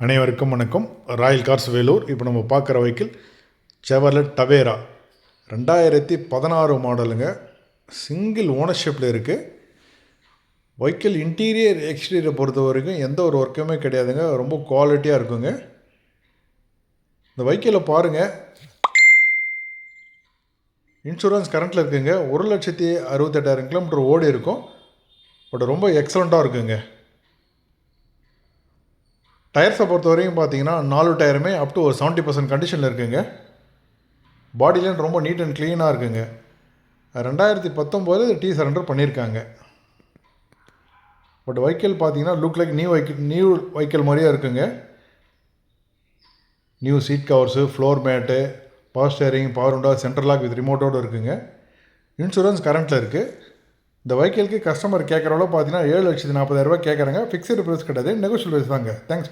அனைவருக்கும் வணக்கம். Royal cars Vellore. இப்போ நம்ம பார்க்குற வெஹிக்கிள் செவர்லெட் டவேரா 2016 மாடலுங்க. சிங்கிள் ஓனர்ஷிப்பில் இருக்குது. வெஹிக்கிள் இன்டீரியர் எக்ஸ்டீரியரை பொறுத்த வரைக்கும் எந்த ஒரு ஒர்க்குமே கிடையாதுங்க. ரொம்ப குவாலிட்டியாக இருக்குங்க. இந்த வெஹிக்கிளை பாருங்கள். இன்சூரன்ஸ் கரண்ட்டில் இருக்குங்க. 1,68,000 கிலோமீட்டர் ஓடி இருக்கும். பட் ரொம்ப எக்ஸலண்ட்டாக இருக்குங்க. டயர்ஸை பொறுத்த வரைக்கும் பார்த்தீங்கன்னா 4 டயருமே அப் டு ஒரு 70% கண்டிஷனில் இருக்குங்க. பாடிலைன் ரொம்ப நீட் அண்ட் க்ளீனாக இருக்குங்க. 2019 டீ சரண்டர் பண்ணியிருக்காங்க. பட் வெஹிக்கிள் பார்த்தீங்கன்னா லுக் லைக் நியூ வெஹிக்கிள் மாதிரியே இருக்குங்க. New seat covers, floor mat, power steering, power window, central lock with ரிமோட்டோடு இருக்குங்க. இன்சூரன்ஸ் கரண்ட்டில் இருக்குது. இந்த வெஹிக்கிளுக்கு கஸ்டமர் கேட்குற அளவு பார்த்தீங்கன்னா 7,40,000 கேட்குறாங்க. ஃபிக்ஸ்டு ப்ரைஸ் கிடையாது, நெகோஷியல் ப்ரைஸ் தாங்க. தேங்க்ஸ்.